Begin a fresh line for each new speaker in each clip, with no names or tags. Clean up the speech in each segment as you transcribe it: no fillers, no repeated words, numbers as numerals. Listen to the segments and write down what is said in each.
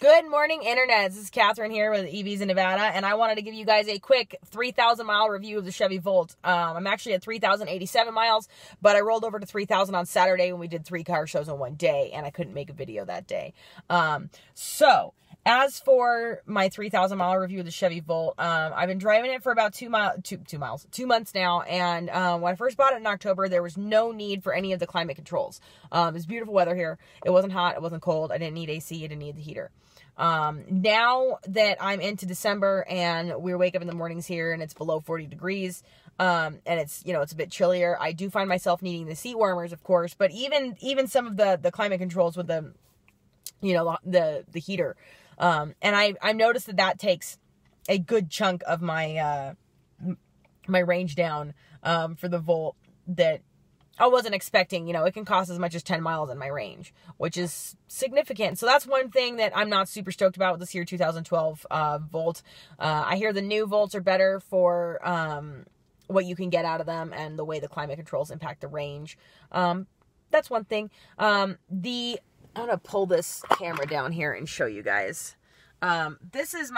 Good morning, Internet. This is Catherine here with EVs in Nevada, and I wanted to give you guys a quick 3,000 mile review of the Chevy Volt. I'm actually at 3,087 miles, but I rolled over to 3,000 on Saturday when we did 3 car shows in one day, and I couldn't make a video that day. So as for my 3,000 mile review of the Chevy Volt, I've been driving it for about 2 months now, and when I first bought it in October, there was no need for any of the climate controls. It's beautiful weather here. It wasn't hot, it wasn't cold, I didn't need AC, I didn't need the heater. Now that I'm into December and we wake up in the mornings here and it's below 40 degrees, and it's, it's a bit chillier, I do find myself needing the seat warmers, of course, but even some of the climate controls with the, the heater. And I've noticed that takes a good chunk of my, my range down, for the Volt that I wasn't expecting. It can cost as much as 10 miles in my range, which is significant. So that's one thing that I'm not super stoked about with this year 2012 Volt. I hear the new Volts are better for what you can get out of them and the way the climate controls impact the range. That's one thing. I'm going to pull this camera down here and show you guys. This is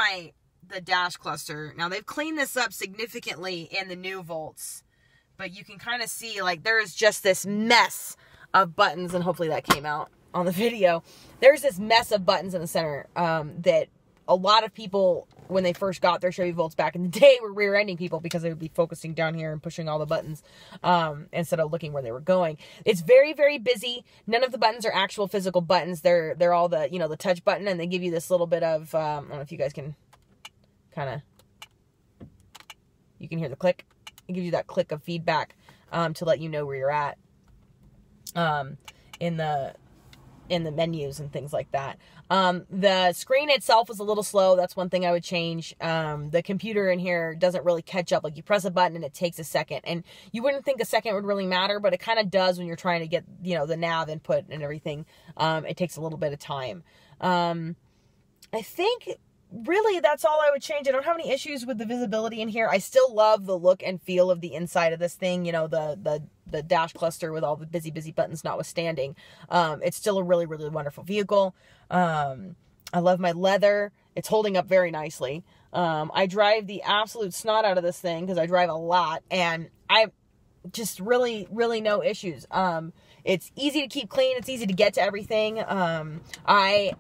the dash cluster. Now, they've cleaned this up significantly in the new Volts, but you can kind of see, there is just this mess of buttons, and hopefully that came out on the video. There's this mess of buttons in the center that a lot of people, when they first got their Chevy Volts back in the day, were rear-ending people because they would be focusing down here and pushing all the buttons instead of looking where they were going. It's very, very busy. None of the buttons are actual physical buttons. They're all the, the touch button, and they give you this little bit of, I don't know if you guys can you can hear the click. It gives you that click of feedback to let you know where you're at in the menus and things like that. The screen itself is a little slow. That's one thing I would change. The computer in here doesn't really catch up. You press a button and it takes a second. And you wouldn't think a second would really matter, but it kind of does when you're trying to get, the nav input and everything. It takes a little bit of time. I think really that's all I would change. I don't have any issues with the visibility in here. I still love the look and feel of the inside of this thing, the dash cluster with all the busy buttons notwithstanding. It's still a really, really wonderful vehicle. I love my leather. It's holding up very nicely. I drive the absolute snot out of this thing because I drive a lot, and I just really, really no issues. It's easy to keep clean. It's easy to get to everything. I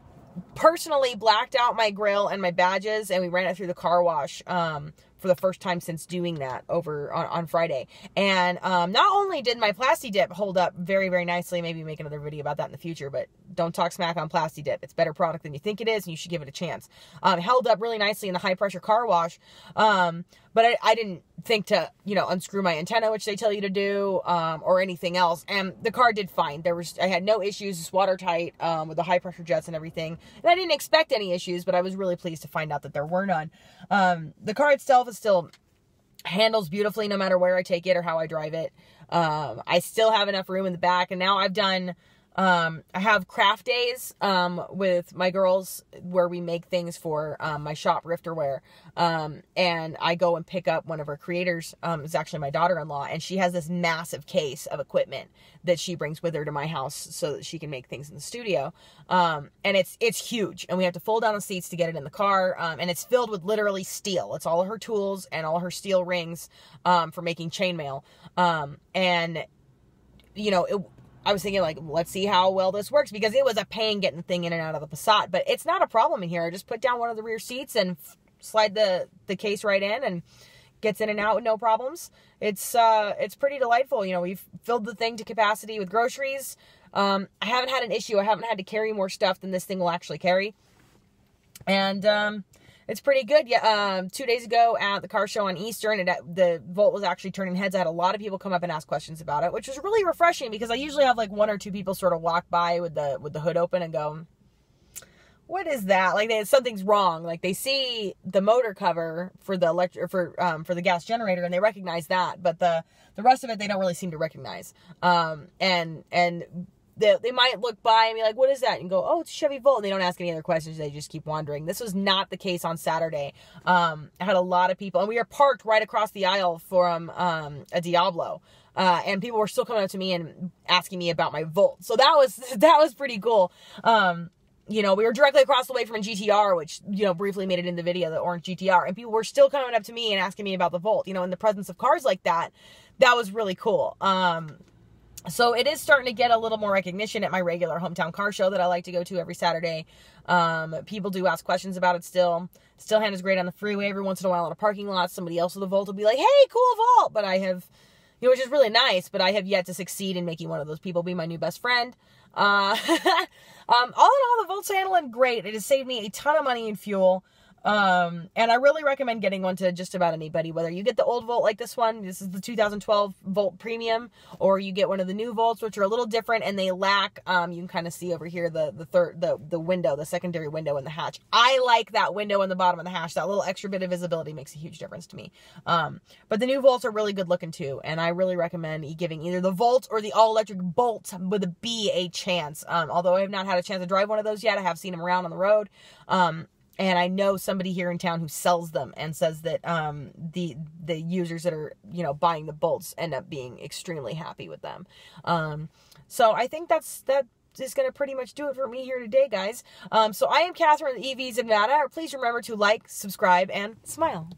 personally blacked out my grill and my badges, and we ran it through the car wash for the first time since doing that over on Friday. And not only did my Plasti Dip hold up very, very nicely, maybe make another video about that in the future, but don't talk smack on Plasti Dip. It's a better product than you think it is, and you should give it a chance. It held up really nicely in the high pressure car wash, but I didn't think to, unscrew my antenna, which they tell you to do, or anything else. And the car did fine. I had no issues. It's watertight, with the high pressure jets and everything. And I didn't expect any issues, but I was really pleased to find out that there were none. The car itself is still handles beautifully no matter where I take it or how I drive it. I still have enough room in the back, and now I've done, I have craft days, with my girls where we make things for, my shop Rifterware. And I go and pick up one of her creators. It's actually my daughter-in-law, and she has this massive case of equipment that she brings with her to my house so that she can make things in the studio. And it's huge, and we have to fold down the seats to get it in the car. And it's filled with literally steel. It's all of her tools and all her steel rings, for making chainmail. I was thinking, let's see how well this works, because it was a pain getting the thing in and out of the Passat, but it's not a problem in here. I just put down one of the rear seats and slide the case right in, and gets in and out with no problems. It's pretty delightful. We've filled the thing to capacity with groceries. I haven't had an issue. I haven't had to carry more stuff than this thing will actually carry. And, it's pretty good. Yeah. 2 days ago at the car show on Eastern, the Volt was actually turning heads. I had a lot of people come up and ask questions about it, which was really refreshing, because I usually have 1 or 2 people sort of walk by with the hood open and go, "What is that?" Something's wrong. They see the motor cover for the for the gas generator, and they recognize that, but the rest of it they don't really seem to recognize. They might look by and be like, "What is that?" And go, "Oh, it's a Chevy Volt." And they don't ask any other questions. They just keep wandering. This was not the case on Saturday. I had a lot of people, and we are parked right across the aisle from a Diablo. And people were still coming up to me and asking me about my Volt. So that was pretty cool. you know, we were directly across the way from a GTR, which, you know, briefly made it in the video, the orange GTR, and people were still coming up to me and asking me about the Volt, you know, in the presence of cars like that. That was really cool. So it is starting to get a little more recognition at my regular hometown car show that I like to go to every Saturday. People do ask questions about it still. Stillhand is great on the freeway. Every once in a while in a parking lot, somebody else with a Volt will be like, hey, cool Volt. But I have, you know, which is really nice, but I have yet to succeed in making one of those people be my new best friend. All in all, the Volt's handling great. It has saved me a ton of money in fuel. And I really recommend getting one to just about anybody, whether you get the old Volt like this one, this is the 2012 Volt Premium, or you get one of the new Volts, which are a little different, and they lack, you can kind of see over here, the window, the secondary window in the hatch. I like that window in the bottom of the hatch. That little extra bit of visibility makes a huge difference to me. But the new Volts are really good looking too, and I really recommend giving either the Volt or the all-electric Bolt with a B a chance. Although I have not had a chance to drive one of those yet, I have seen them around on the road. And I know somebody here in town who sells them and says that the users that are, you know, buying the Bolts end up being extremely happy with them. So I think that is going to pretty much do it for me here today, guys. So I am Catherine with EVs of Nevada. Please remember to like, subscribe, and smile.